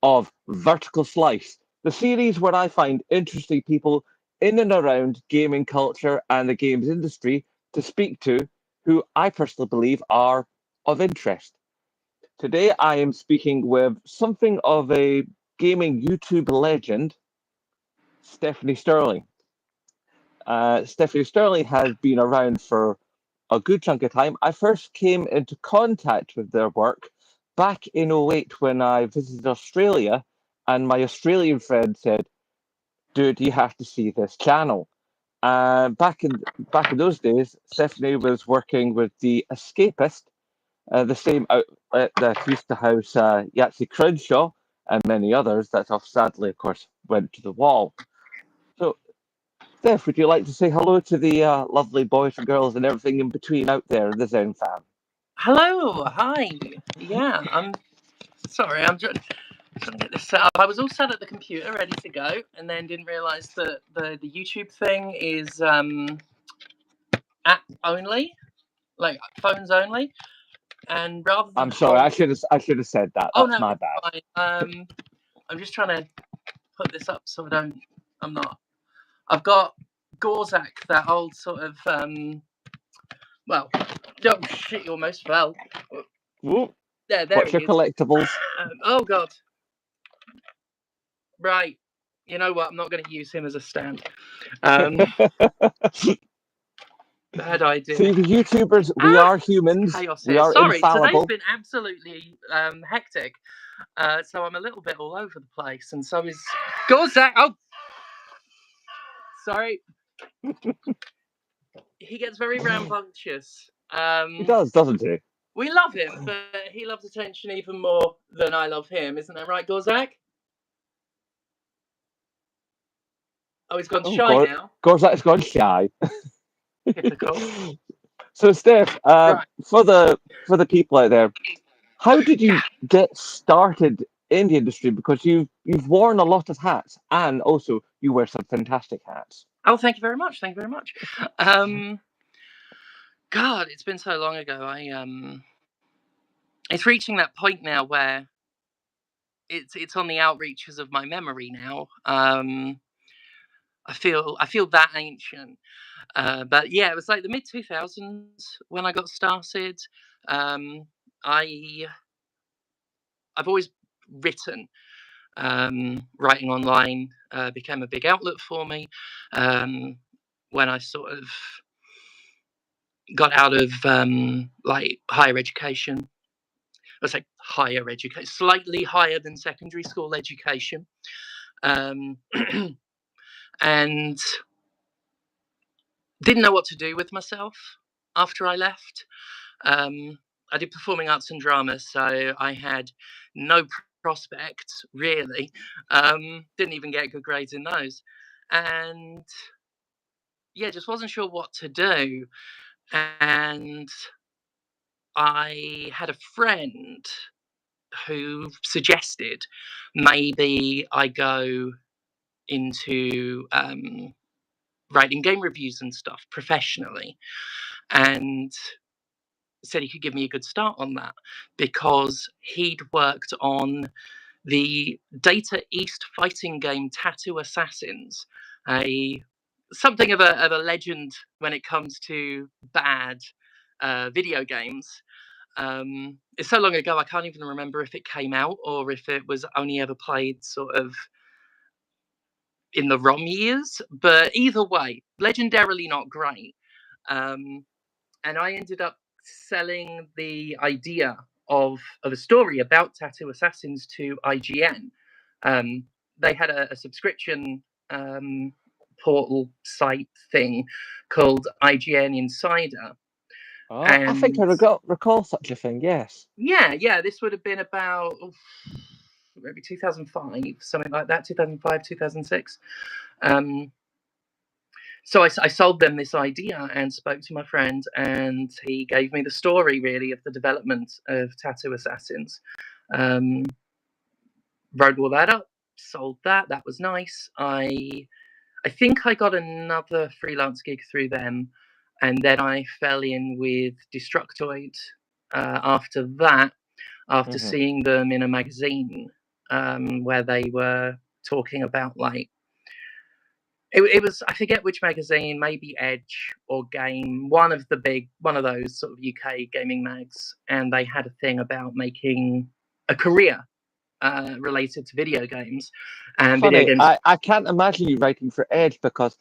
of Vertical Slice, the series where I find interesting people in and around gaming culture and the games industry to speak to who I personally believe are of interest. Today I am speaking with something of a gaming YouTube legend, Stephanie Sterling. Stephanie Sterling has been around for a good chunk of time. I first came into contact with their work back in '08 when I visited Australia, and my Australian friend said, "Dude, you have to see this channel." Back in those days, Stephanie was working with the Escapist, the same outlet that used to house Yahtzee Crenshaw and many others that have sadly, of course, went to the wall. So Steph, would you like to say hello to the lovely boys and girls and everything in between out there, the Zen fam? Hello, hi. Yeah, I'm sorry. I'm just trying to get this set up. I was all set at the computer, ready to go, and then didn't realise that the YouTube thing is app only, like phones only, and rather than I'm sorry, hold. I should have said that. Oh That's no, my it's bad. fine. I'm just trying to put this up so I don't. I'm not. I've got Gorzak, that old sort of Well, oh shit, you almost fell. Ooh, There what's he your is. collectibles? Oh god. Right. You know what? I'm not going to use him as a stand. Um, Bad idea. See, the YouTubers, we Ah, are humans. chaos We here. are Sorry, today's infallible. been absolutely hectic. So I'm a little bit all over the place, and so is Gorzak. Oh, sorry. He gets very rambunctious. He does, doesn't he? We love him, but he loves attention even more than I love him. Isn't that right, Gorzak? Oh, he's gone Oh, shy now. Gorzak's gone shy. Typical. So, Steph, Right. for the people out there, how did you get started in the industry? Because you've worn a lot of hats, and also you wear some fantastic hats. Oh, thank you very much. Thank you very much. God, it's been so long ago. It's reaching that point now where it's on the outreaches of my memory now. I feel that ancient. But yeah, it was like the mid 2000s when I got started. Um, I I've always written. Writing online became a big outlet for me. When I sort of got out of like higher education, I say higher education, slightly higher than secondary school education, um, and didn't know what to do with myself after I left. Um, I did performing arts and drama, so I had no prospects really. Didn't even get good grades in those, and yeah, just wasn't sure what to do. And I had a friend who suggested maybe I go into writing game reviews and stuff professionally, and said he could give me a good start on that because he'd worked on the Data East fighting game Tattoo Assassins, a something of a legend when it comes to bad video games. It's so long ago I can't even remember if it came out or if it was only ever played sort of in the ROM years. But either way, legendarily not great. Um, and I ended up selling the idea of a story about Tattoo Assassins to IGN. They had a subscription portal site thing called IGN Insider, Oh, I think I and recall such a thing. Yes. yeah, this would have been about maybe 2005, something like that, 2005, 2006. Um, so I sold them this idea and spoke to my friend, and he gave me the story really of the development of Tattoo Assassins. Um, Wrote all that up, sold that. That was nice. I think I got another freelance gig through them, and then I fell in with Destructoid after that, after Hmm. seeing them in a magazine. where they were talking about like it was, I forget which magazine, maybe Edge or Game, one of those sort of UK gaming mags, and they had a thing about making a career related to video games and video Funny, games. I can't imagine you writing for Edge because,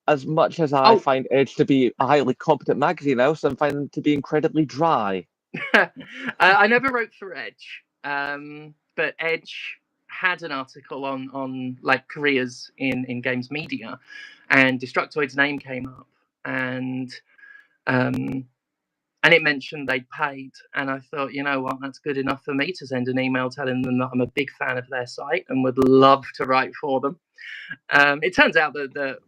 as much as I Oh, find Edge to be a highly competent magazine, I also find them to be incredibly dry. I never wrote for Edge, but Edge had an article on like careers in games media, and Destructoid's name came up, um, and it mentioned they'd paid, and I thought, you know what, that's good enough for me to send an email telling them that I'm a big fan of their site and would love to write for them. It turns out that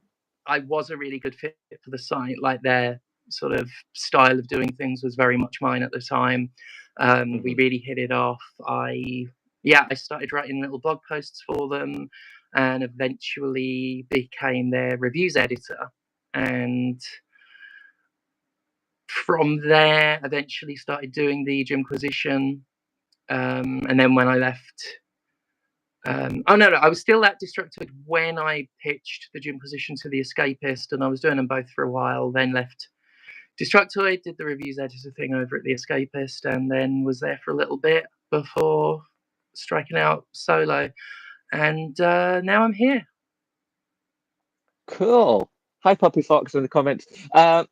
I was a really good fit for the site, like their sort of style of doing things was very much mine at the time. We really hit it off. I started writing little blog posts for them, and eventually became their reviews editor. And from there, eventually started doing the Gymquisition. And then when I left, I was still at Destructoid when I pitched the Gymquisition to the Escapist, and I was doing them both for a while. Then left Destructoid, did the reviews editor thing over at the Escapist, and then was there for a little bit before striking out solo. And now I'm here. Cool. Hi, Puppy Fox in the comments. Yeah,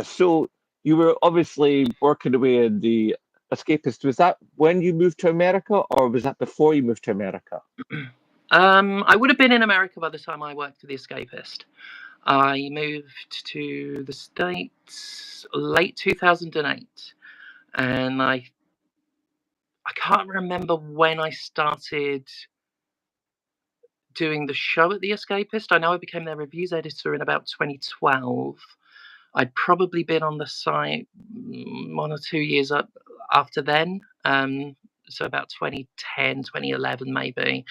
so you were obviously working away in the Escapist. Was that when you moved to America, or was that before you moved to America? I would have been in America by the time I worked for the Escapist. I moved to the States late 2008, and I can't remember when I started doing the show at the Escapist. I know I became their reviews editor in about 2012. I'd probably been on the site 1 or 2 years up after then. So about 2010, 2011 maybe.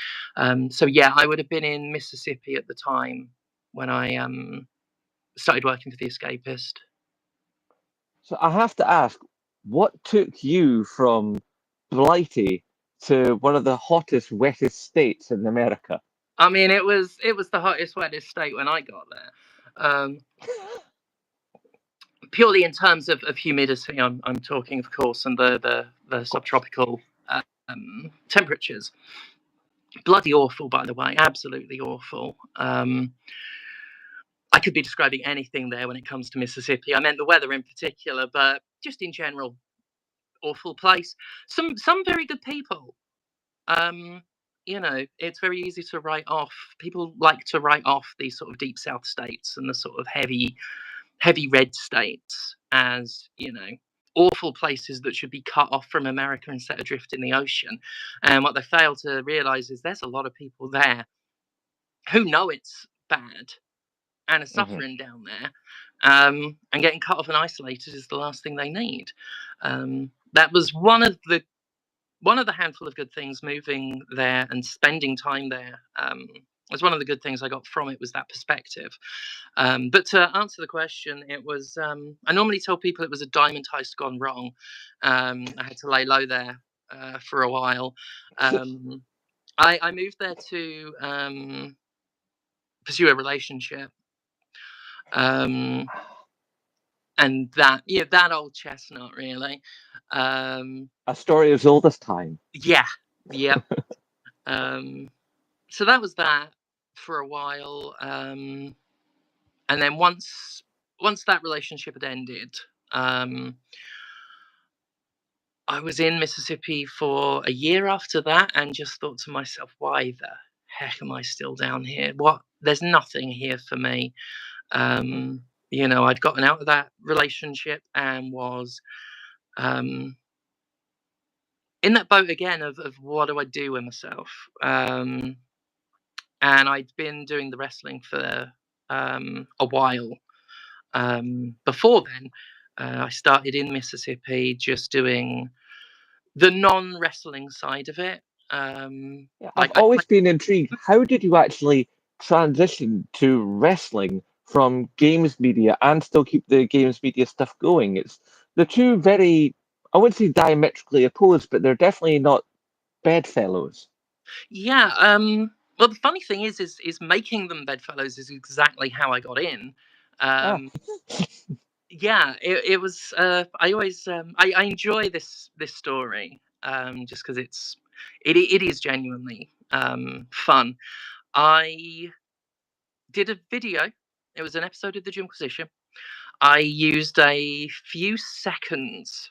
So yeah, I would have been in Mississippi at the time when I started working for the Escapist. So I have to ask, what took you from Blighty to one of the hottest, wettest states in America? I mean, it was the hottest, wettest state when I got there. Purely in terms of humidity, I'm talking, of course, and the subtropical temperatures. Bloody awful, by the way, absolutely awful. I could be describing anything there when it comes to Mississippi. I meant the weather in particular, but just in general, awful place. Some very good people. It's very easy to write off. People like to write off these sort of deep South states and the sort of heavy red states as, awful places that should be cut off from America and set adrift in the ocean. And what they fail to realize is there's a lot of people there who know it's bad and are suffering down there, and getting cut off and isolated is the last thing they need. That was one of the handful of good things moving there and spending time there. Was one of the good things I got from it, was that perspective. But to answer the question, it was, I normally tell people it was a diamond heist gone wrong. I had to lay low there for a while. I moved there to pursue a relationship. And that old chestnut, really. A story as old as time. Yeah. So that was that for a while. And then once that relationship had ended, I was in Mississippi for a year after that, and just thought to myself, why the heck am I still down here? There's nothing here for me. I'd gotten out of that relationship and was in that boat again of what do I do with myself? And I'd been doing the wrestling for a while. Before then, I started in Mississippi just doing the non-wrestling side of it. I've always been intrigued. How did you actually transition to wrestling from games media and still keep the games media stuff going? It's the two very, I wouldn't say diametrically opposed, but they're definitely not bedfellows? Yeah. Well, the funny thing is making them bedfellows is exactly how I got in. Ah, Um, yeah, it was. I always I enjoy this story just because it is genuinely fun. I did a video. It was an episode of the Gymquisition. I used a few seconds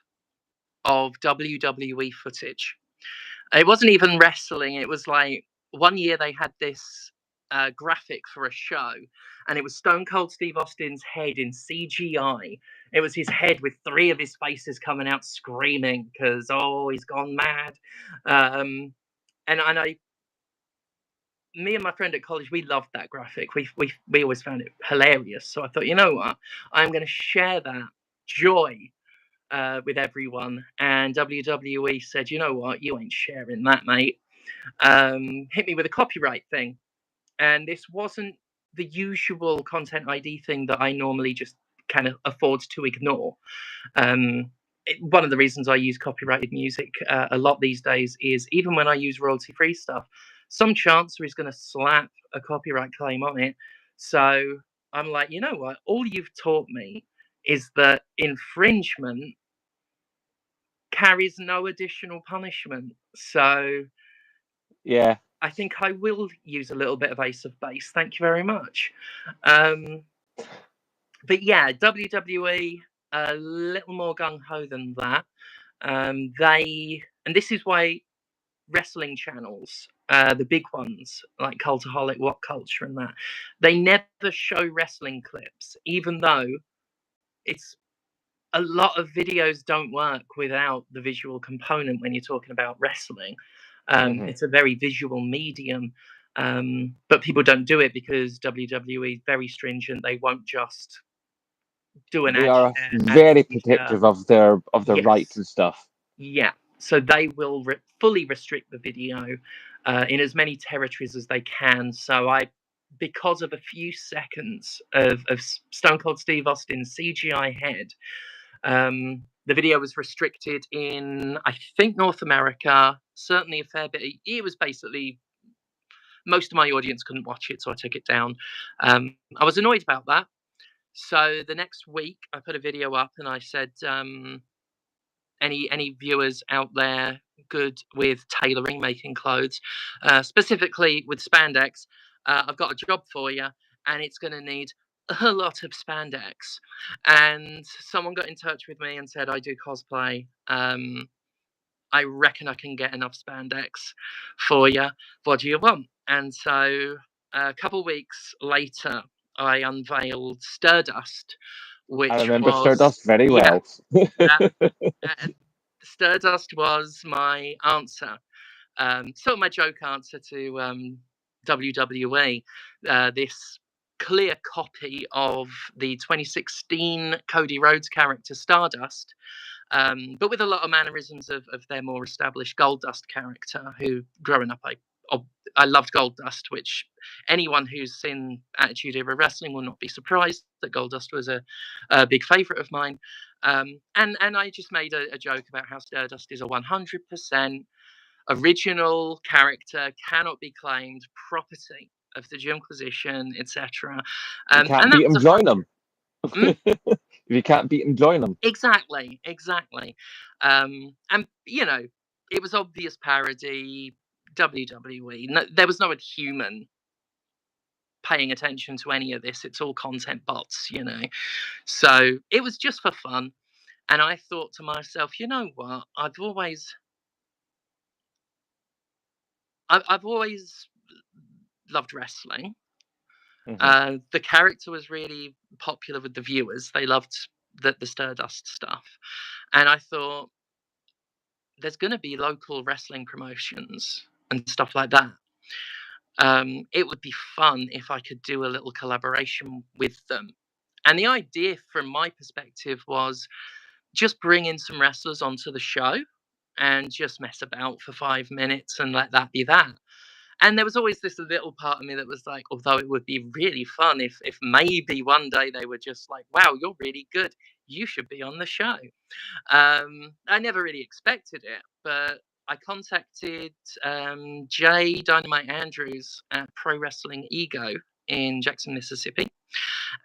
of WWE footage. It wasn't even wrestling. It was like one year they had this graphic for a show, and it was Stone Cold Steve Austin's head in CGI. It was his head with three of his faces coming out screaming because he's gone mad. Um, and me and my friend at college, we loved that graphic. We always found it hilarious. So I thought, you know what, I'm going to share that joy with everyone. And WWE said, you know what, you ain't sharing that, mate. Hit me with a copyright thing. And this wasn't the usual content ID thing that I normally just kind of afford to ignore. One of the reasons I use copyrighted music a lot these days is even when I use royalty free stuff, some chancer is going to slap a copyright claim on it. So I'm like, you know what? All you've taught me is that infringement carries no additional punishment. So yeah. I think I will use a little bit of Ace of Base. Thank you very much. Um, but yeah, WWE a little more gung ho than that. And this is why wrestling channels, the big ones like Cultaholic, What Culture, and that, they never show wrestling clips, even though it's a lot of videos don't work without the visual component when you're talking about wrestling. Hmm. It's a very visual medium, but people don't do it because WWE is very stringent. They won't just do an They are ad very feature. protective of their rights Yes, and stuff. yeah. So they will fully restrict the video in as many territories as they can. So because of a few seconds of Stone Cold Steve Austin's CGI head, the video was restricted in, I think, North America, certainly a fair bit. It was basically most of my audience couldn't watch it, so I took it down. I was annoyed about that. So the next week, I put a video up and I said, any viewers out there good with tailoring, making clothes, specifically with spandex, I've got a job for you, and it's going to need a lot of spandex. And someone got in touch with me and said, I do cosplay. I reckon I can get enough spandex for you. What do you want? And so a couple weeks later, I unveiled Stardust, I which remember was, Stardust very yeah, well. that and Stardust was my answer. Sort of my joke answer to WWE. This clear copy of the 2016 Cody Rhodes character Stardust, but with a lot of mannerisms of their more established Goldust character, who growing up I loved Goldust, which anyone who's seen Attitude Era Wrestling will not be surprised that Goldust was a big favourite of mine. And I just made a joke about how Stardust is a 100% original character, cannot be claimed, property of the Gymquisition, etc. If you can't And that beat was them, a fun join them. one. Mm, If you can't beat them, join them. exactly. And it was obvious parody. WWE. No, there was no human paying attention to any of this. It's all content bots. So it was just for fun. And I thought to myself, you know what? I've always loved wrestling. Hmm. The character was really popular with the viewers. They loved the Stardust stuff, and I thought there's going to be local wrestling promotions and stuff like that. It would be fun if I could do a little collaboration with them. And the idea, from my perspective, was just bring in some wrestlers onto the show and just mess about for 5 minutes and let that be that. And there was always this little part of me that was like, although it would be really fun if maybe one day they were just like, wow, you're really good. You should be on the show. I never really expected it, but I contacted Jay Dynamite Andrews at Pro Wrestling Ego in Jackson, Mississippi,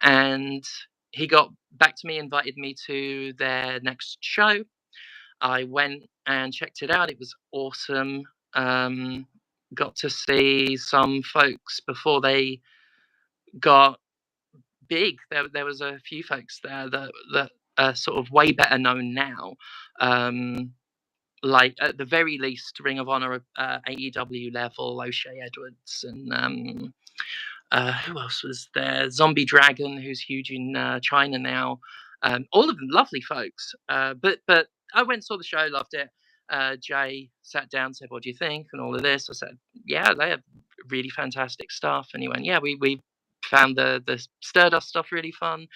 and he got back to me, invited me to their next show. I went and checked it out. It was awesome. Got to see some folks before they got big. There was a few folks there that are sort of way better known now. Like at the very least, Ring of Honor, AEW level, O'Shea Edwards, and who else was there? Zombie Dragon, who's huge in China now. All of them lovely folks. But I went and saw the show, loved it. Jay sat down, said, "What do you think?" and all of this. I said, "Yeah, they have really fantastic stuff." And he went, "Yeah, we found the Stardust stuff really fun."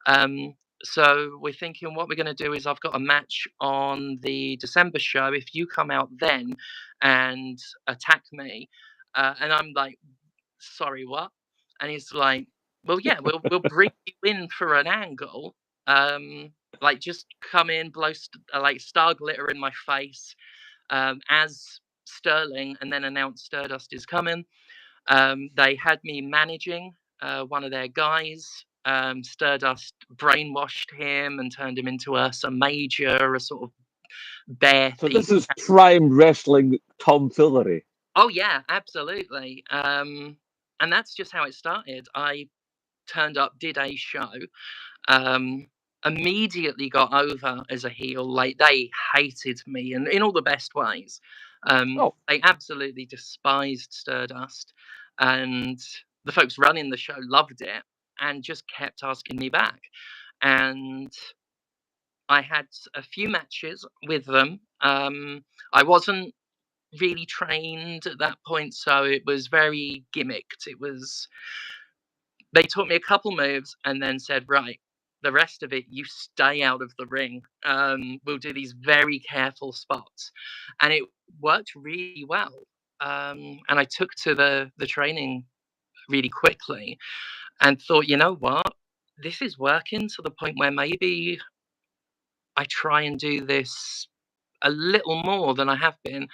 Um, so we're thinking what we're going to do is I've got a match on the December show. If you come out then and attack me, and I'm like, "Sorry, what?" And he's like, "Well, yeah, we'll bring you in for an angle. Like just come in, blow like star glitter in my face as Sterling, and then announce Stardust is coming." They had me managing one of their guys. Stardust brainwashed him and turned him into some major, a sort of bear So theme. this is prime wrestling tomfoolery. Oh yeah, absolutely. And that's just how it started. I turned up, did a show, um, immediately got over as a heel. Like they hated me, and in all the best ways. Oh, They absolutely despised Stardust, and the folks running the show loved it and just kept asking me back. And I had a few matches with them. I wasn't really trained at that point, so it was very gimmicked. It was they taught me a couple moves and then said, right, the rest of it, you stay out of the ring. We'll do these very careful spots. And it worked really well. And I took to the training really quickly and thought, you know what? This is working to the point where maybe I try and do this a little more than I have been.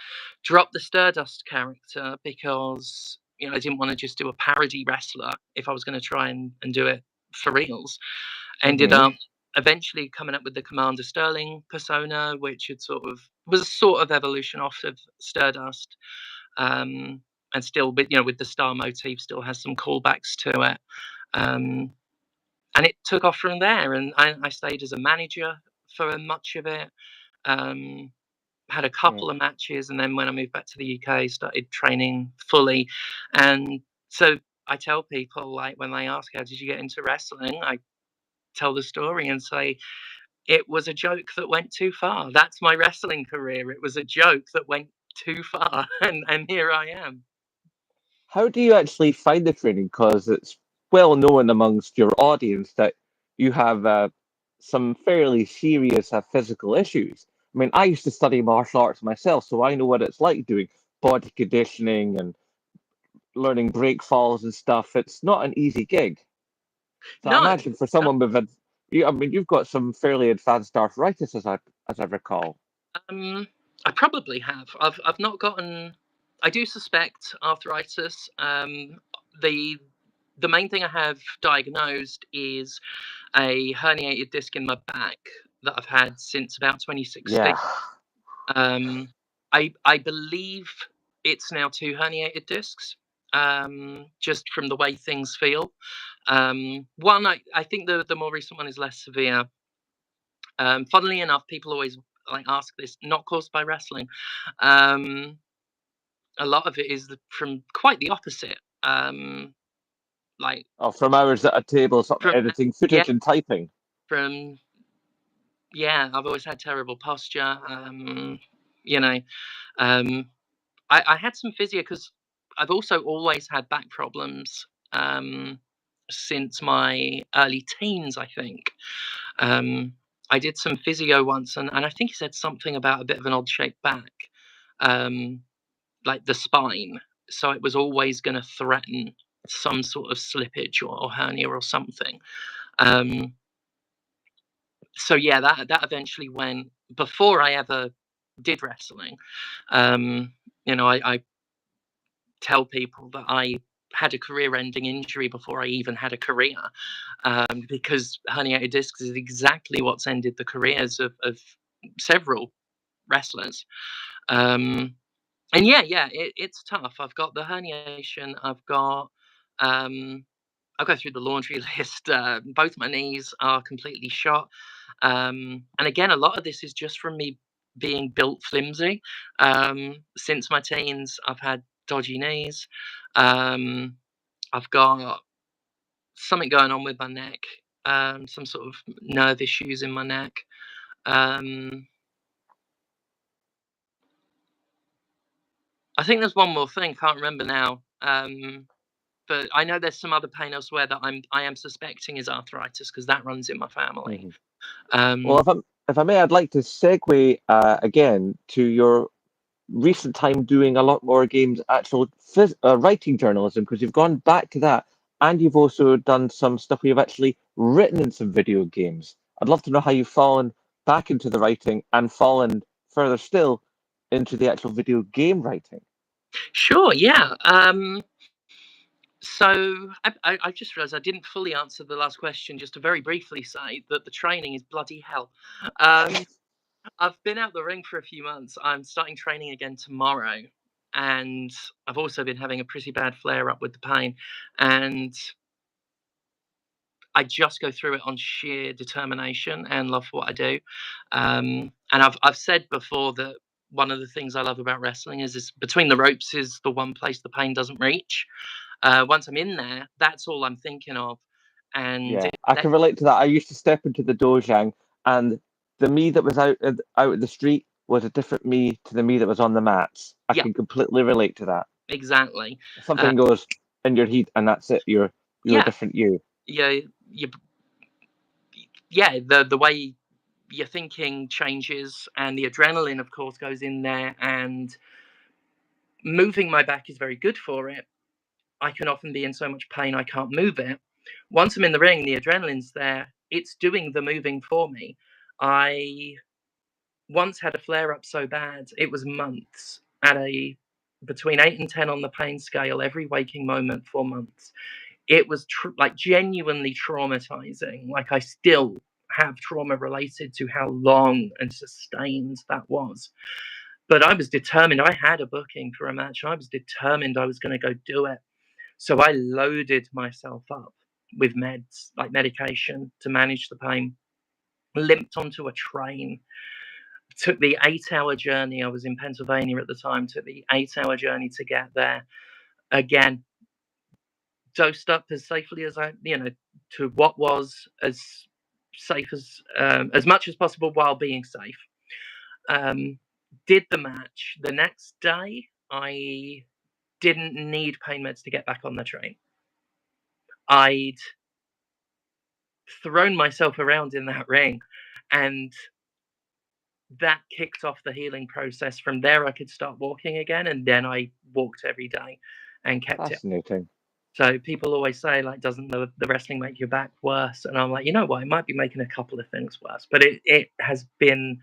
Drop the Stardust character because I didn't want to just do a parody wrestler if I was going to try and do it for reals. Ended hmm up eventually coming up with the Commander Sterling persona, which had was a sort of evolution off of Stardust, and still with the star motif, still has some callbacks to it. Um, and it took off from there, and I stayed as a manager for much of it. Um, had a couple of matches, and then when I moved back to the UK, started training fully. And so I tell people, like, when they ask, how did you get into wrestling? I tell the story and say, it was a joke that went too far. That's my wrestling career. It was a joke that went too far, and here I am. How do you actually find the training? Because it's well known amongst your audience that you have some fairly serious physical issues. I mean, I used to study martial arts myself, so I know what it's like doing body conditioning and learning break falls and stuff. It's not an easy gig. So I No, imagine for someone with I mean, you've got some fairly advanced arthritis, as I recall. I probably have. I've not gotten. I do suspect arthritis. The the main thing I have diagnosed is a herniated disc in my back that I've had since about 2016. Yeah. Um, I believe it's now two herniated discs. Just from the way things feel. One, I think the more recent one is less severe. Funnily enough, people always ask this, not caused by wrestling. Um, a lot of it is from quite the opposite. Like Oh, from hours at a table, sort of from editing yeah, footage and typing. from yeah, I've always had terrible posture. You know, um, I had some physio because I've also always had back problems since my early teens, I think. Um, I did some physio once, and I think he said something about a bit of an odd shaped back, um, like the spine. So it was always going to threaten some sort of slippage or hernia or something. Um, so yeah, that eventually went before I ever did wrestling. I tell people that I had a career-ending injury before I even had a career, because herniated discs is exactly what's ended the careers of several wrestlers. And it's tough. I've got the herniation. I'll go through the laundry list. Both my knees are completely shot. And again, a lot of this is just from me being built flimsy. Since my teens, I've had dodgy knees. I've got something going on with my neck, some sort of nerve issues in my neck. I think there's one more thing, can't remember now. But I know there's some other pain elsewhere that I am suspecting is arthritis because that runs in my family. Well, if I may, I'd like to segue again to your recent time doing a lot more games, actual writing journalism, because you've gone back to that, and you've also done some stuff where you've actually written in some video games. I'd love to know how you've fallen back into the writing and fallen further still into the actual video game writing. Sure, yeah. So I just realised I didn't fully answer the last question. Just to very briefly say that the training is bloody hell. I've been out the ring for a few months. I'm starting training again tomorrow, and I've also been having a pretty bad flare up with the pain, and I just go through it on sheer determination and love for what I do. And I've said before that one of the things I love about wrestling is between the ropes is the one place the pain doesn't reach. Once I'm in there, that's all I'm thinking of. And Yeah, I can relate to that. I used to step into the dojang, and the me that was out in the street was a different me to the me that was on the mats. I yeah, can completely relate to that. exactly. Something goes in your heat, and that's it. You're a Yeah, different you. yeah, you, yeah. The way your thinking changes, and the adrenaline, of course, goes in there. And moving my back is very good for it. I can often be in so much pain I can't move it. Once I'm in the ring, the adrenaline's there. It's doing the moving for me. I once had a flare up so bad it was months at a between 8 and 10 on the pain scale every waking moment for months. It was like genuinely traumatizing. Like I still have trauma related to how long and sustained that was. But I was determined. I had a booking for a match. I was determined I was going to go do it. So I loaded myself up with meds, like medication, to manage the pain. Limped onto a train. Took the 8-hour journey. I was in Pennsylvania at the time. Took the 8-hour journey to get there. Again, dosed up as safely as to what was as safe as much as possible while being safe. Did the match. The next day, I didn't need pain meds to get back on the train. I'd thrown myself around in that ring, and that kicked off the healing process. From there, I could start walking again, and then I walked every day and kept it. Fascinating. So people always say, like, doesn't the wrestling make your back worse? And I'm like, you know what? It might be making a couple of things worse, but it has been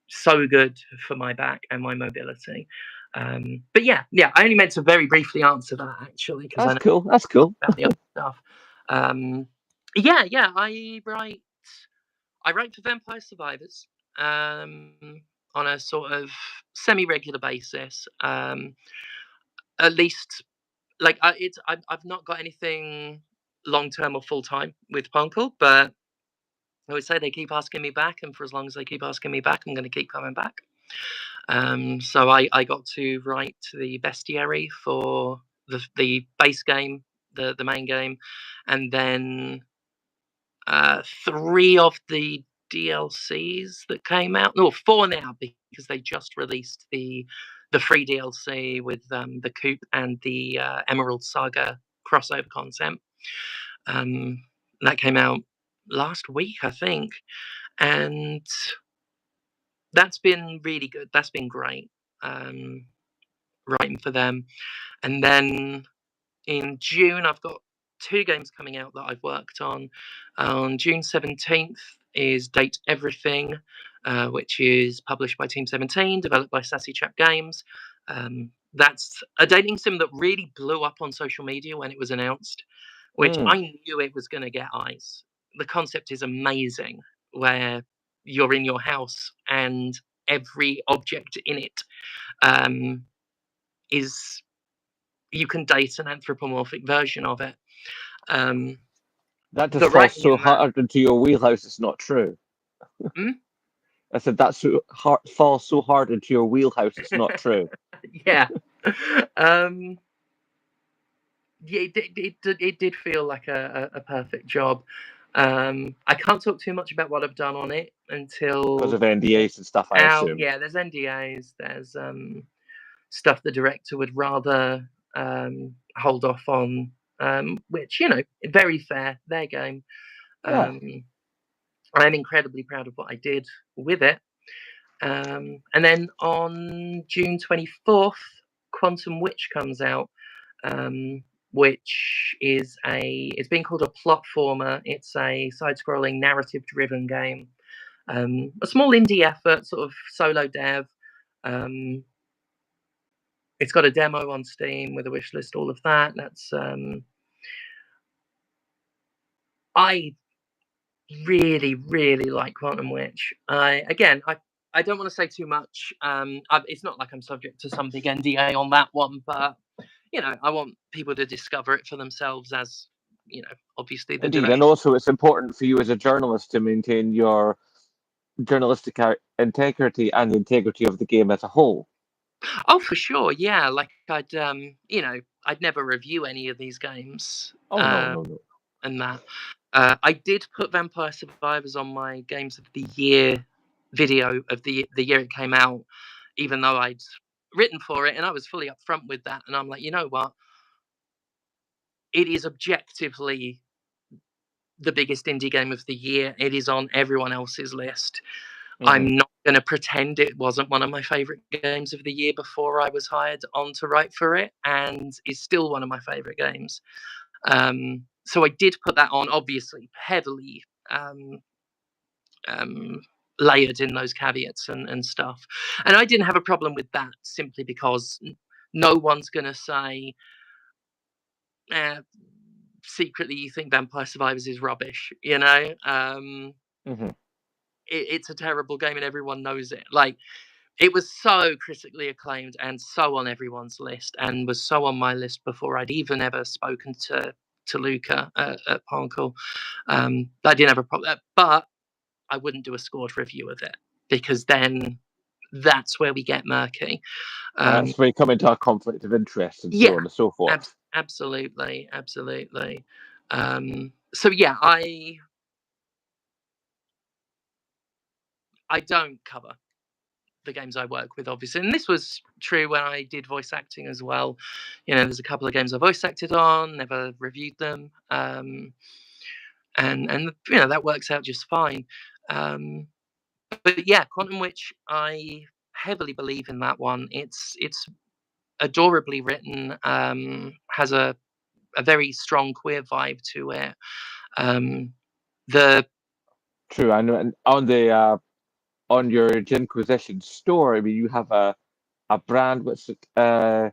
so good for my back and my mobility. But yeah, I only meant to very briefly answer that actually because I That's know cool. That's cool. about the other stuff. I write for Vampire Survivors on a sort of semi-regular basis. At least, like, I've not got anything long-term or full-time with Punkle, but I always say they keep asking me back, and for as long as they keep asking me back, I'm going to keep coming back. So I got to write the bestiary for the base game, the main game, and then 3 of the DLCs that came out. No, 4 now because they just released the free DLC with the Coop and the Emerald Saga crossover content. That came out last week, I think, and that's been really good. That's been great, writing for them. And then in June, I've got 2 games coming out that I've worked on. On June 17th, is Date Everything, which is published by Team 17, developed by Sassy Chap Games. That's a dating sim that really blew up on social media when it was announced, which I knew it was going to get eyes. The concept is amazing, where you're in your house and every object in it is, you can date an anthropomorphic version of it. That just The falls writing so in that. hard into your wheelhouse, it's not true. I said that falls so hard into your wheelhouse, it's not true. Yeah. Yeah, it did feel like a perfect job. I can't talk too much about what I've done on it Because until of NDAs and stuff, I out. assume. Yeah, there's NDAs, there's stuff the director would rather hold off on, which, you know, very fair, their game. Yeah. I'm incredibly proud of what I did with it. And then on June 24th, Quantum Witch comes out, which is it's been called a plotformer. It's a side-scrolling, narrative-driven game. A small indie effort, sort of solo dev. It's got a demo on Steam with a wish list, all of that. That's I really, really like Quantum Witch. I don't want to say too much. It's not like I'm subject to some big NDA on that one, but you know, I want people to discover it for themselves, as you know, obviously the Indeed. And director. also, it's important for you as a journalist to maintain your journalistic integrity and the integrity of the game as a whole. Oh, for sure, yeah. Like you know, I'd never review any of these games. Oh, no, no, no. And that. I did put Vampire Survivors on my Games of the Year video of the year it came out, even though I'd written for it, and I was fully upfront with that. And I'm like, you know what? It is objectively the biggest indie game of the year. It is on everyone else's list. I'm not going to pretend it wasn't one of my favorite games of the year before I was hired on to write for it, and is still one of my favorite games. So I did put that on, obviously heavily layered in those caveats and stuff. And I didn't have a problem with that, simply because no one's going to say, secretly you think Vampire Survivors is rubbish, you know? It's a terrible game and everyone knows it. Like, it was so critically acclaimed and so on everyone's list, and was so on my list before I'd even ever spoken to Luca at Poncle. I didn't have a problem, but I wouldn't do a scored review of it, because then that's where we get murky. That's where you come into a conflict of interest and so Yeah, on and so forth. absolutely. So yeah, I don't cover the games I work with, obviously, and this was true when I did voice acting as well. You know, there's a couple of games I voice acted on, never reviewed them, and you know, that works out just fine. But yeah, Quantum Witch, I heavily believe in that one. It's adorably written, has a very strong queer vibe to it. The True. And on your Gymquisition store, I mean, you have a brand which the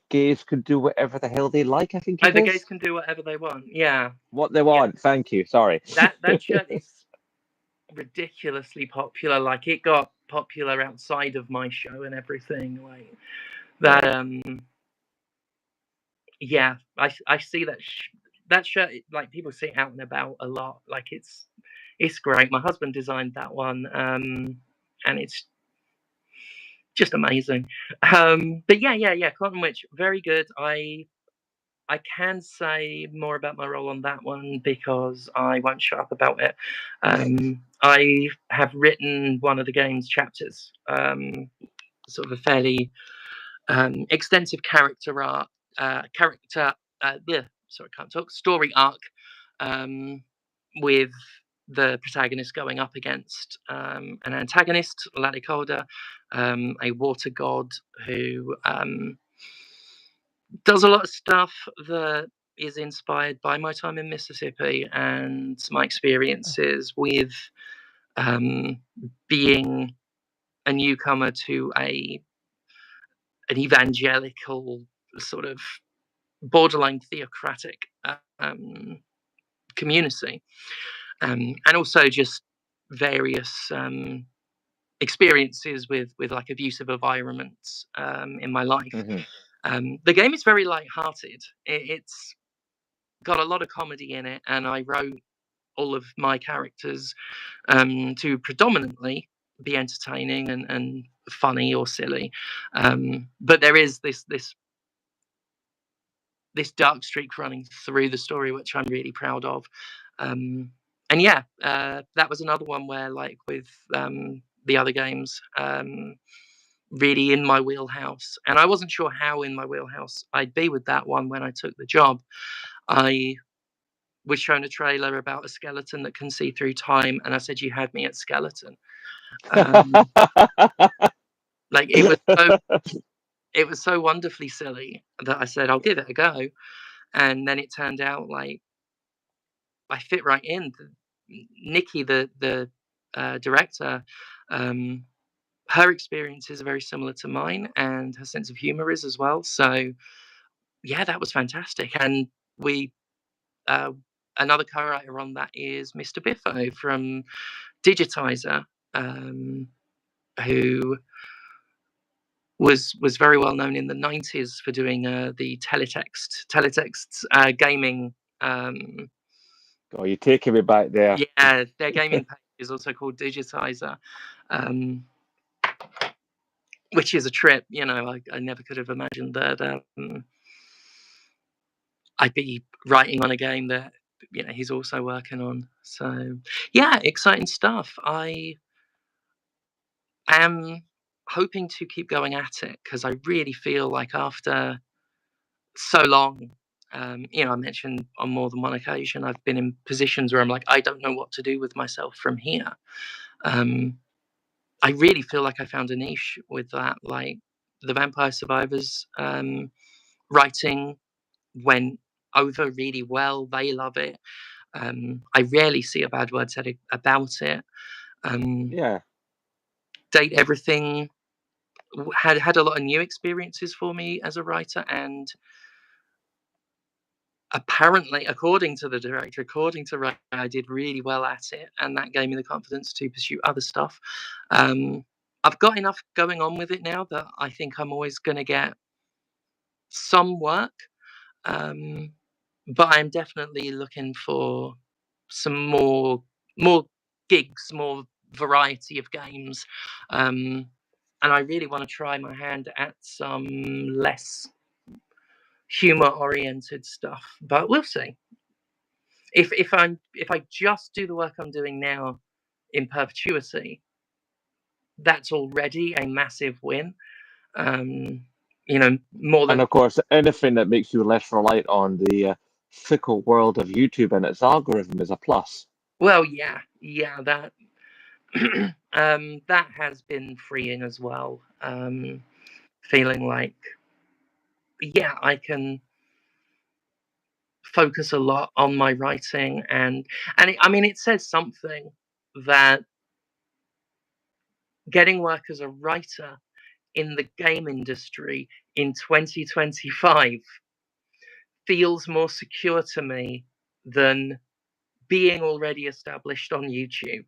gays can do whatever the hell they like. I think it the gays is can do whatever they want. Yeah, what they yeah. want. Thank you. Sorry. That shirt is ridiculously popular. Like, it got popular outside of my show and everything. Like that. Yeah, I see that shirt. Like, people see it out and about a lot. Like, it's great. My husband designed that one, and it's just amazing. But yeah. Quantum Witch, very good. I can say more about my role on that one, because I won't shut up about it. I have written one of the game's chapters, sort of a fairly extensive story arc, with the protagonist going up against an antagonist, Laticolda, a water god who does a lot of stuff that is inspired by my time in Mississippi and my experiences with being a newcomer to an evangelical sort of borderline theocratic community, and also just various experiences with like abusive environments in my life. The game is very light-hearted. It's got a lot of comedy in it, and I wrote all of my characters to predominantly be entertaining and funny or silly, but there is this dark streak running through the story, which I'm really proud of. And yeah, that was another one where, like with the other games, really in my wheelhouse. And I wasn't sure how in my wheelhouse I'd be with that one when I took the job. I was shown a trailer about a skeleton that can see through time, and I said, "You had me at skeleton." Like it was so wonderfully silly that I said, "I'll give it a go." And then it turned out like I fit right in. Nikki, the director, her experiences are very similar to mine, and her sense of humor is as well. So yeah, that was fantastic. And we another co-writer on that is Mr. Biffo from Digitizer, who was very well known in the 90s for doing the teletext gaming. Oh, you're taking me back there. Yeah, their gaming page is also called Digitizer, which is a trip. You know, I never could have imagined that I'd be writing on a game that he's also working on. So yeah, exciting stuff. I am hoping to keep going at it because I really feel like after so long, I mentioned on more than one occasion, I've been in positions where I'm like, I don't know what to do with myself from here. I really feel like I found a niche with that. Like the Vampire Survivors writing went over really well. They love it. I rarely see a bad word said about it. Yeah. Date Everything had a lot of new experiences for me as a writer, and apparently, according to the director, according to Ray, I did really well at it, and that gave me the confidence to pursue other stuff. I've got enough going on with it now that I think I'm always going to get some work, but I'm definitely looking for some more gigs, more variety of games, and I really want to try my hand at some less humor-oriented stuff, but we'll see. If I just do the work I'm doing now in perpetuity, that's already a massive win. More And than of course, anything that makes you less reliant on the fickle world of YouTube and its algorithm is a plus. yeah, that that has been freeing as well. Feeling like I can focus a lot on my writing and it says something that getting work as a writer in the game industry in 2025 feels more secure to me than being already established on YouTube.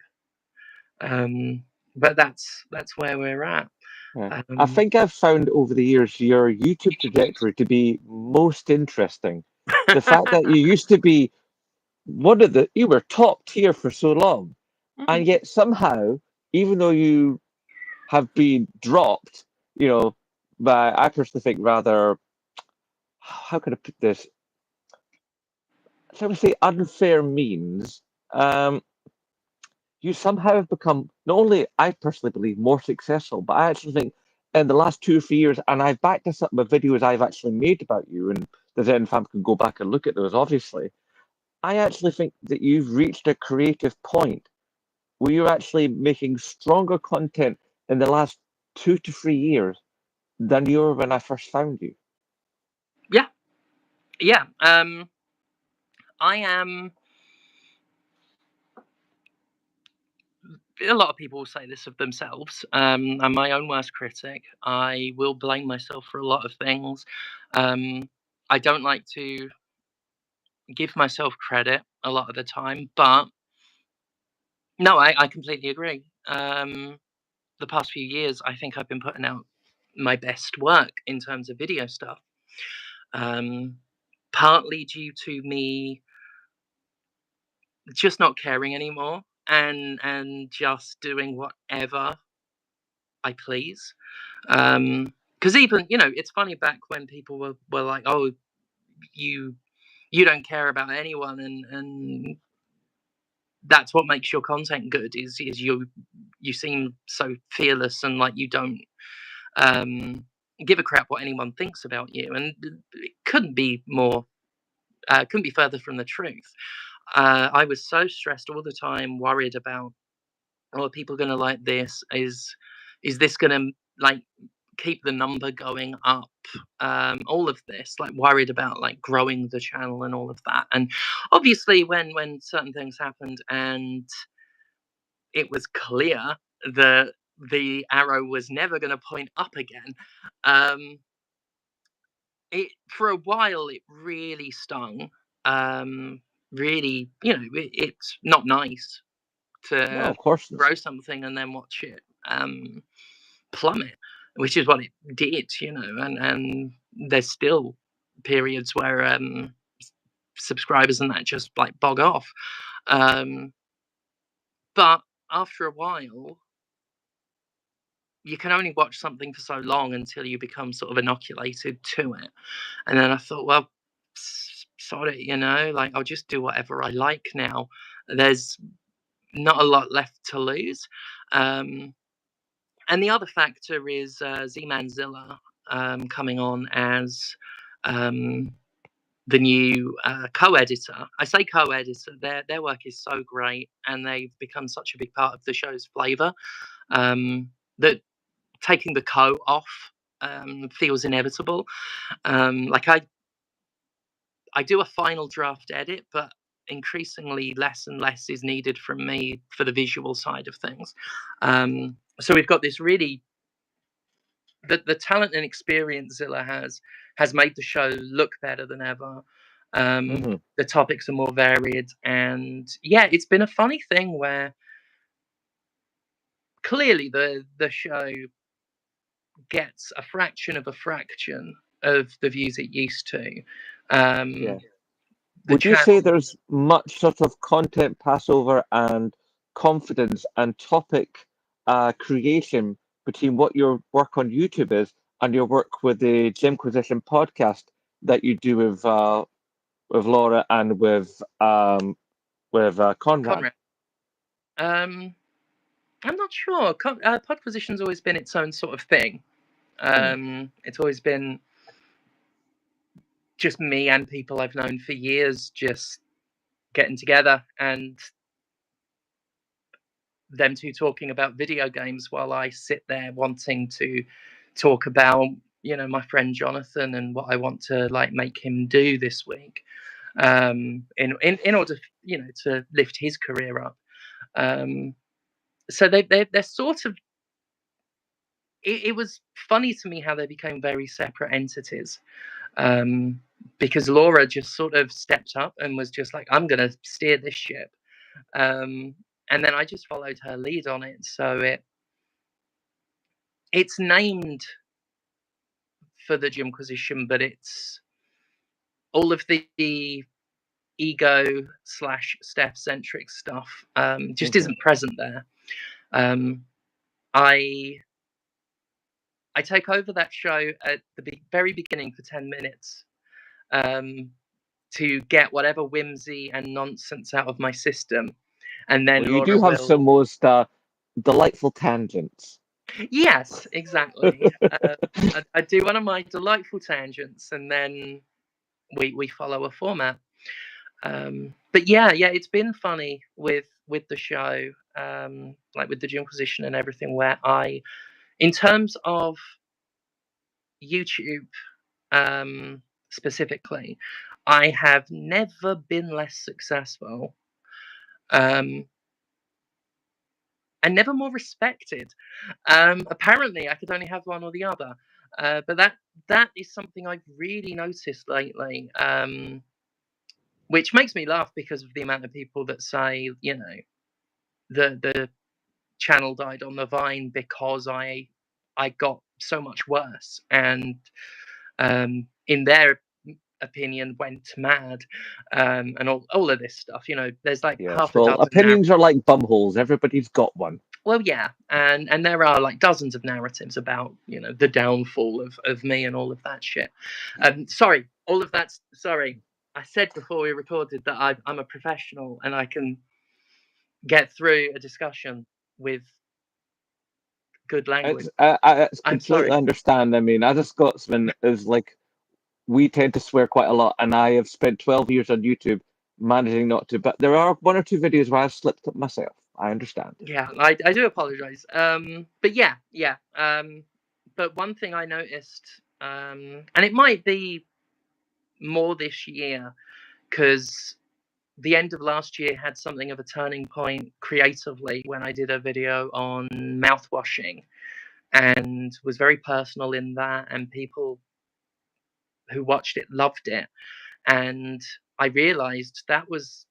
But that's where we're at. Yeah. I Um, think I've found over the years your YouTube trajectory to be most interesting. The fact that you used to be you were top tier for so long, and yet somehow, even though you have been dropped, by, I personally think, rather, how can I put this? Shall we say unfair means? You somehow have become not only, I personally believe, more successful, but I actually think in the last 2 or 3 years, and I've backed this up with videos I've actually made about you, and the Zen fam can go back and look at those, obviously. I actually think that you've reached a creative point where you're actually making stronger content in the last 2 to 3 years than you were when I first found you. yeah, yeah. I am a lot of people will say this of themselves. I'm my own worst critic. I will blame myself for a lot of things. I don't like to give myself credit a lot of the time, but no, I completely agree. The past few years, I think I've been putting out my best work in terms of video stuff. Partly due to me just not caring anymore and just doing whatever I please. Because even it's funny back when people were like, "Oh, you you don't care about anyone," and that's what makes your content good. Is you seem so fearless and like you don't give a crap what anyone thinks about you, and it couldn't be further from the truth. I was so stressed all the time, worried about, oh, are people going to like this? Is this going to like keep the number going up? All of this, like worried about like growing the channel and all of that. And obviously, when certain things happened and it was clear that the arrow was never going to point up again, um, it for a while it really stung. Really, it's not nice No, to of course not. grow something and then watch it plummet, which is what it did, and there's still periods where subscribers and that just like bog off. Um, but after a while, you can only watch something for so long until you become sort of inoculated to it. And then I thought, well, sod it, like I'll just do whatever I like now. There's not a lot left to lose. Um, and the other factor is Z-Manzilla coming on as um, the new co-editor. I say co-editor; their work is so great, and they've become such a big part of the show's flavour that taking the co off feels inevitable. Like I do a final draft edit, but increasingly less and less is needed from me for the visual side of things. So we've got this really the talent and experience Zilla has made the show look better than ever. Hmm. The topics are more varied, and yeah, it's been a funny thing where clearly the show gets a fraction of a fraction of the views it used to. Yeah. Um, the Would you say channel there's much sort of content passover and confidence and topic creation between what your work on YouTube is and your work with the Gymquisition podcast that you do with Laura and with Conrad? Conrad. Um, I'm not sure. Podquisition's always been its own sort of thing. Mm. It's always been just me and people I've known for years just getting together and them two talking about video games while I sit there wanting to talk about my friend Jonathan and what I want to like make him do this week in order to lift his career up. So they're sort of it was funny to me how they became very separate entities, um, because Laura just sort of stepped up and was just like, I'm going to steer this ship. Um, and then I just followed her lead on it. So it's named for the Gymquisition, but it's all of the ego slash Steph centric stuff just Hmm. isn't present there. Um, I I take over that show at the very beginning for 10 minutes um, to get whatever whimsy and nonsense out of my system, and then Well, you Laura do have some will. most delightful tangents. Yes, exactly. I do one of my delightful tangents, and then we follow a format. But yeah, it's been funny with the show, like with the Gymquisition and everything, where in terms of YouTube, um, specifically, I have never been less successful. Um, and never more respected. Apparently, I could only have one or the other. But that is something I've really noticed lately, which makes me laugh because of the amount of people that say, you know, the channel died on the vine because I got so much worse, and in their opinion went mad, and all of this stuff. You know, there's like Yes. half a Well, dozen now. opinions are like bumholes. Everybody's got one. Well, yeah, and there are like dozens of narratives about, you know, the downfall of me and all of that shit. Sorry, all of that's sorry. I said before we recorded that I'm a professional and I can get through a discussion with good language. It's I'm completely sorry. understand. I mean, as a Scotsman, is like we tend to swear quite a lot, and I have spent 12 years on YouTube managing not to. But there are one or two videos where I've slipped up myself. I understand. Yeah, I do apologize. But yeah. But one thing I noticed, and it might be more this year, because the end of last year had something of a turning point creatively when I did a video on mouthwashing and was very personal in that, and people who watched it loved it. And I realized that was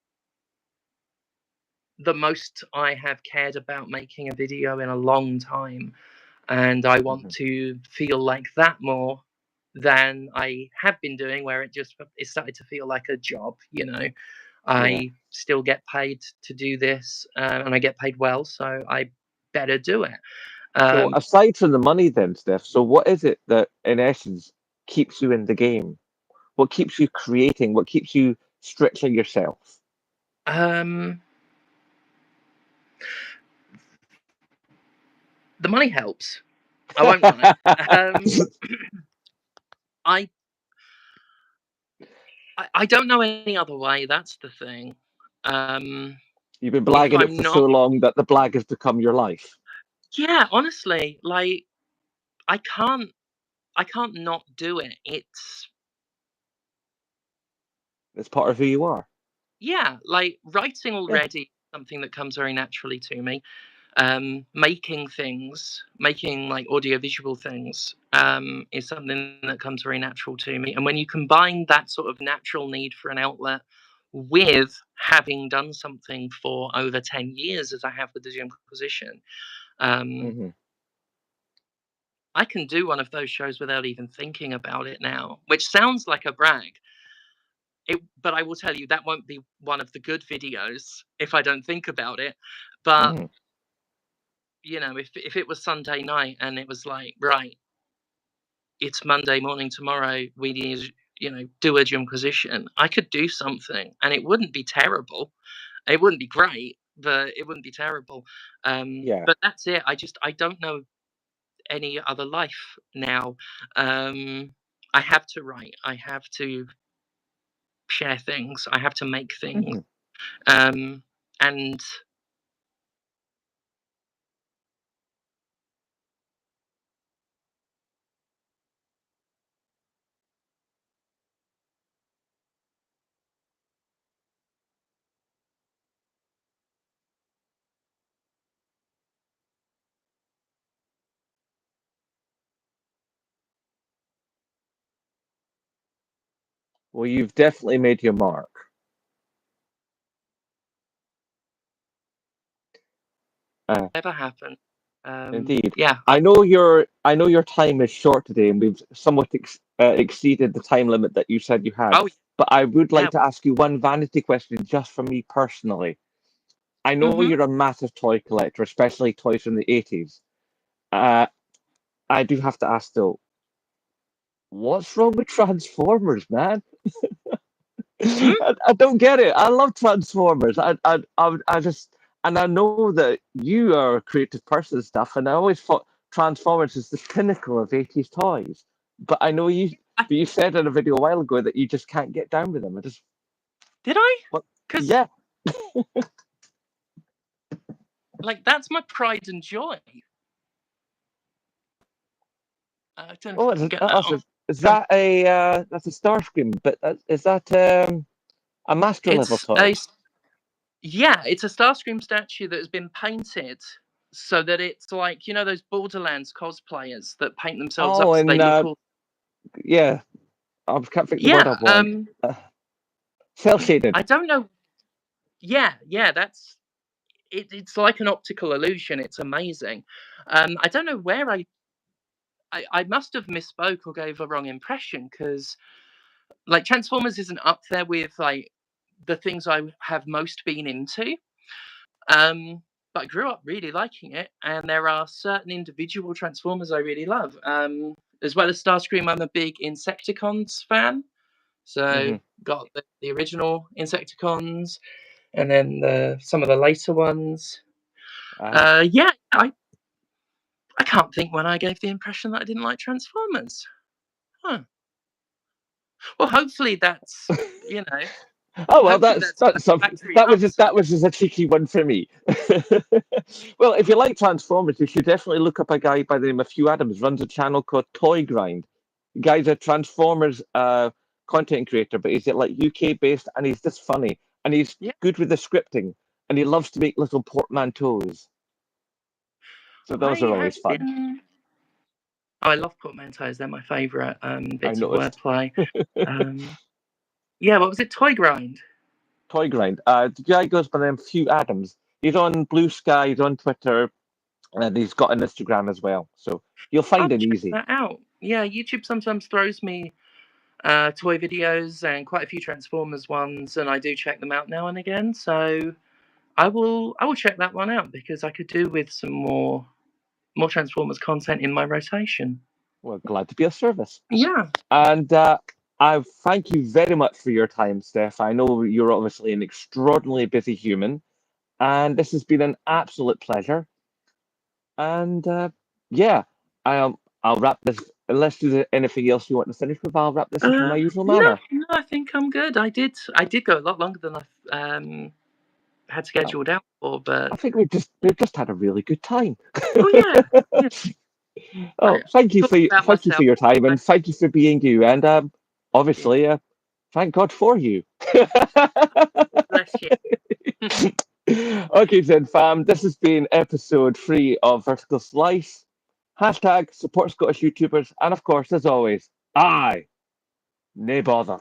the most I have cared about making a video in a long time. And I want Mhm. to feel like that more than I have been doing, where it started to feel like a job, you know. Yeah. I still get paid to do this, and I get paid well, so I better do it. So Um, aside from the money, then, Steph. So what is it that, in essence, keeps you in the game? What keeps you creating? What keeps you stretching yourself? um, the money helps. I won't lie. Um, I, I don't know any other way. That's the thing. Um, You've been if blagging it I'm for so not, long that the blag has become your life. yeah, honestly, like I can't, I can't not do it. It's It's part of who you are. yeah, like writing Yeah. already something that comes very naturally to me. Making things, making like audiovisual things, is something that comes very natural to me. And when you combine that sort of natural need for an outlet with having done something for over 10 years, as I have with the Gymquisition, um, Hmm. I can do one of those shows without even thinking about it now, which sounds like a brag. But I will tell you that won't be one of the good videos if I don't think about it. But Hmm. you know, if it was Sunday night and it was like, right, it's Monday morning tomorrow, we need to, you know, do a Gymquisition, I could do something and it wouldn't be terrible. It wouldn't be great, but it wouldn't be terrible. Yeah. But that's it. I don't know any other life now. I have to write. I have to share things. I have to make things. Hmm. Um, and Well, you've definitely made your mark. Uh, never happened. Indeed. Yeah. I know your time is short today, and we've somewhat exceeded the time limit that you said you had. Oh But I would yeah. like to ask you one vanity question, just for me personally. I know Mhm. you're a massive toy collector, especially toys from the 80s. Uh, I do have to ask though, what's wrong with Transformers, man? Mm? I don't get it. I love Transformers. I just, and I know that you are a creative person and stuff, and I always thought Transformers is the pinnacle of 80s toys. But I know you, I, but you said in a video a while ago that you just can't get down with them. I just, did I? what? Because Yeah. like that's my pride and joy. I don't know if Oh, I can get that off. is Um, that that's a Starscream? But is that a master level it's toy? a yeah, it's a Starscream statue that has been painted. so that it's like, you know, those Borderlands cosplayers that paint themselves Oh, up so they and look all. yeah, I can't think of the word I Yeah, want. Cell shaded. I don't know. Yeah, yeah, that's it. It's like an optical illusion. It's amazing. I don't know where I must have misspoke or gave a wrong impression because like Transformers isn't up there with like the things I have most been into. Um, but I grew up really liking it, and there are certain individual Transformers I really love. As well as Starscream, I'm a big Insecticons fan. So Hmm. got the original Insecticons, and then some of the later ones. Ah. Yeah, I can't think when I gave the impression that I didn't like Transformers. Huh. Well, hopefully that's, you know, Oh well, hopefully that's that's a satisfactory that answer. was just a cheeky one for me. Well, if you like Transformers, you should definitely look up a guy by the name of Hugh Adams. Runs a channel called Toy Grind. The guy's a Transformers content creator, but he's like UK based, and he's just funny, and he's Yeah, good with the scripting, and he loves to make little portmanteaus. So those are I have always fun. been. Oh, I love portmanteaus. They're my favourite I bits of noticed. wordplay. Um, yeah, what was it? Toy Grind. Toy Grind. The guy goes by the name of Hugh Adams. He's on Blue Sky, he's on Twitter, and he's got an Instagram as well. So you'll I'll find it check easy. that out. Yeah, YouTube sometimes throws me toy videos and quite a few Transformers ones, and I do check them out now and again. So I will check that one out because I could do with some more Transformers content in my rotation. We're glad to be of service. Yeah. And I thank you very much for your time, Steph. I know you're obviously an extraordinarily busy human, and this has been an absolute pleasure. And yeah, I'll wrap this. Unless there's anything else you want to finish with, I'll wrap this up in my usual No, manner. no, I think I'm good. I did go a lot longer than I had Oh, scheduled out for, but I think we've just had a really good time. oh yeah, yeah. Oh, thank you Talk about thank you for myself. your time, I, and thank you for being you. And yeah, obviously, thank God for you. bless you. Okay, then, fam. This has been episode 3 of Vertical Slice. Hashtag support Scottish YouTubers, and of course, as always, I nay bother.